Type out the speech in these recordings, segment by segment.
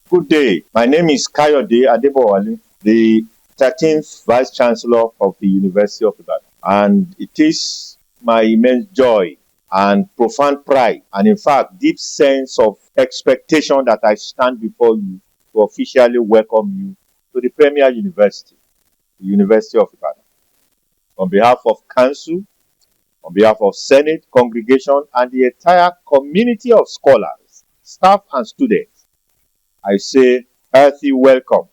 Good day. My name is ADEBOWALE, the 13th Vice Chancellor of the University of Ibadan. And it is my immense joy and profound pride, and in fact, deep sense of expectation that I stand before you to officially welcome you to the Premier University, the University of Ibadan. On behalf of Council, on behalf of Senate, congregation, and the entire community of scholars, staff, and students, I say hearty welcome.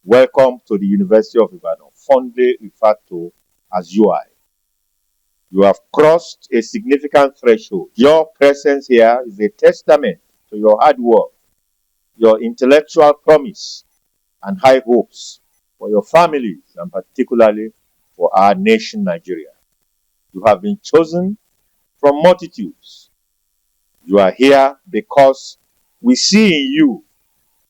Welcome to the University of Ibadan, fondly referred to as UI. You have crossed a significant threshold. Your presence here is a testament to your hard work, your intellectual promise, and high hopes for your families, and particularly for our nation, Nigeria. You have been chosen from multitudes. You are here because we see in you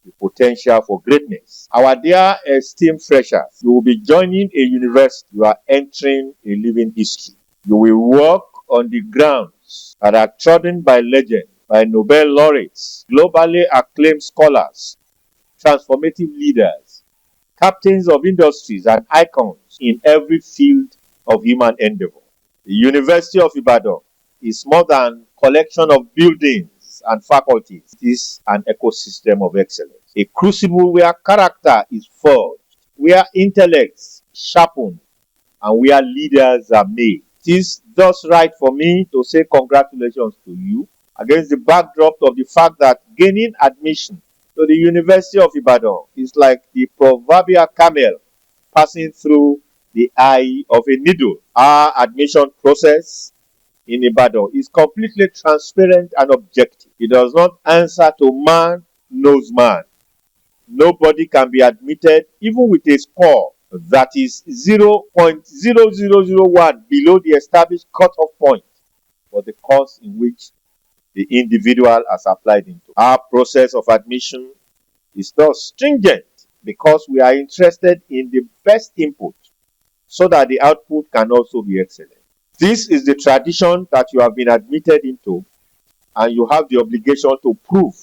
the potential for greatness. Our dear esteemed freshers, you will be joining a university. You are entering a living history. You will walk on the grounds that are trodden by legends, by Nobel laureates, globally acclaimed scholars, transformative leaders, captains of industries, and icons in every field of human endeavor. The University of Ibadan is more than a collection of buildings and faculties. It is an ecosystem of excellence, a crucible where character is forged, where intellects sharpened, and where leaders are made. It is thus right for me to say congratulations to you against the backdrop of the fact that gaining admission to the University of Ibadan is like the proverbial camel passing through the eye of a needle. Our admission process in Ibadan is completely transparent and objective. It does not answer to man knows man. Nobody can be admitted even with a score that is 0.0001 below the established cutoff point for the course in which the individual has applied into. Our process of admission is thus stringent because we are interested in the best input so that the output can also be excellent. This is the tradition that you have been admitted into, and you have the obligation to prove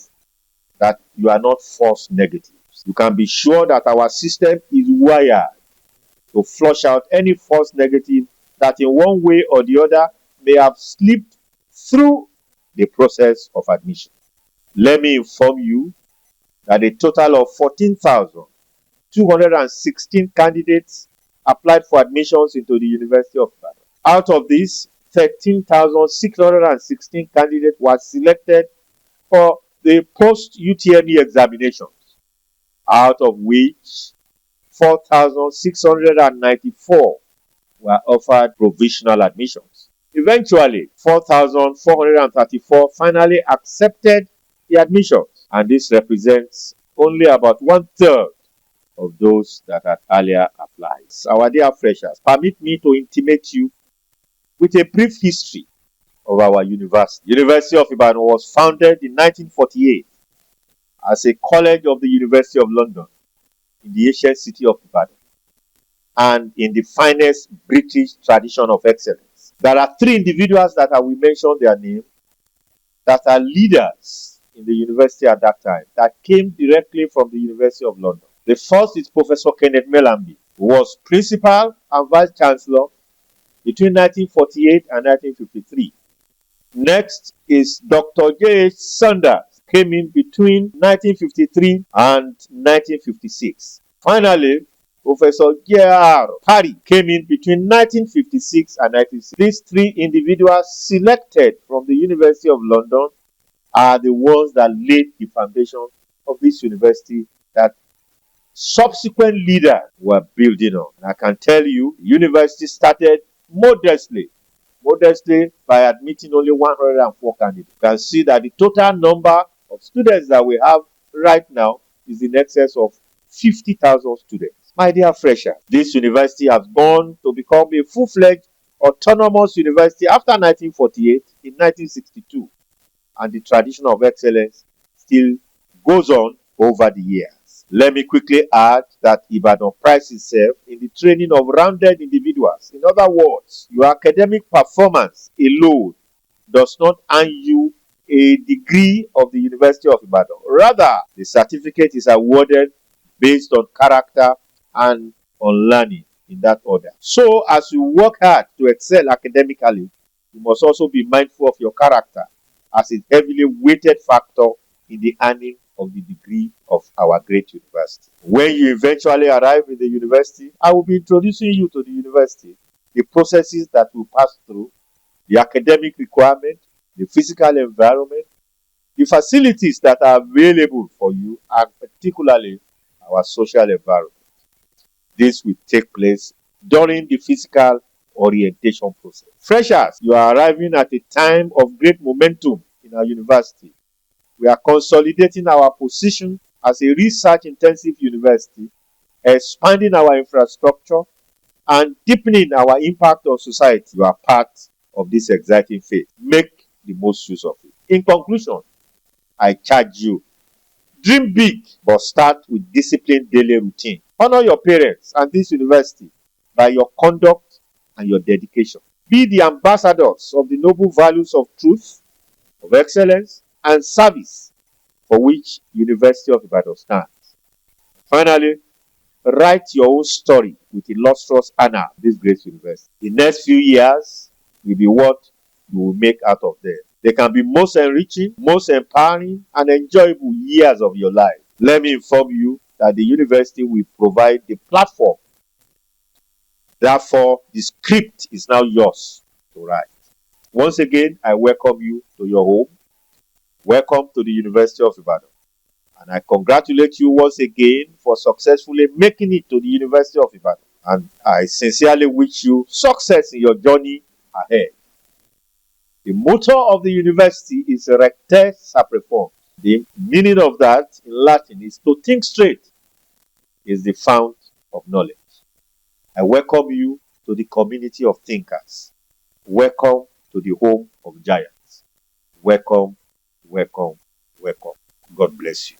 that you are not false negatives. You can be sure that our system is wired to flush out any false negative that in one way or the other may have slipped through the process of admission. Let me inform you that a total of 14,216 candidates applied for admissions into the University of Ibadan. Out of these, 13,616 candidates were selected for the post-UTME examinations, out of which 4,694 were offered provisional admissions. Eventually, 4,434 finally accepted the admissions, and this represents only about 1/3 of those that had earlier applied. Our dear freshers, permit me to intimate you with a brief history of our university. The University of Ibadan was founded in 1948 as a college of the University of London in the ancient city of Ibadan and in the finest British tradition of excellence. There are three individuals that I will mention their name that are leaders in the university at that time that came directly from the University of London. The first is Professor Kenneth Mellambe, who was principal and vice chancellor between 1948 and 1953. Next is Dr. J.H. Saunders, came in between 1953 and 1956. Finally, Professor J.R. Parry came in between 1956 and 1960. These three individuals selected from the University of London are the ones that laid the foundation of this university that subsequent leaders were building on. And I can tell you, the university started modestly by admitting only 104 candidates. You can see that the total number of students that we have right now is in excess of 50,000 students. My dear freshers, this university has gone to become a full-fledged autonomous university after 1948 in 1962, and the tradition of excellence still goes on over the years. Let me quickly add that Ibadan prides itself in the training of rounded individuals. In other words, your academic performance alone does not earn you a degree of the University of Ibadan. Rather, the certificate is awarded based on character and on learning in that order. So, as you work hard to excel academically, you must also be mindful of your character as a heavily weighted factor in the earning of the degree of our great university. When you eventually arrive in the university, I will be introducing you to the university, the processes that will pass through, the academic requirement, the physical environment, the facilities that are available for you, and particularly our social environment. This will take place during the physical orientation process. Freshers, you are arriving at a time of great momentum in our university. We are consolidating our position as a research-intensive university, expanding our infrastructure, and deepening our impact on society. You are part of this exciting phase. Make the most use of it. In conclusion, I charge you, dream big, but start with disciplined daily routine. Honor your parents and this university by your conduct and your dedication. Be the ambassadors of the noble values of truth, of excellence, and service for which University of Ibadan stands. Finally, write your own story with illustrious honor of this great university. The next few years will be what you will make out of them. They can be most enriching, most empowering, and enjoyable years of your life. Let me inform you that the university will provide the platform. Therefore, the script is now yours to write. Once again, I welcome you to your home. Welcome to the University of Ibadan. And I congratulate you once again for successfully making it to the University of Ibadan. And I sincerely wish you success in your journey ahead. The motto of the university is Recte Sapreform. The meaning of that in Latin is to think straight is the fount of knowledge. I welcome you to the community of thinkers. Welcome to the home of giants. Welcome, welcome, welcome. God bless you.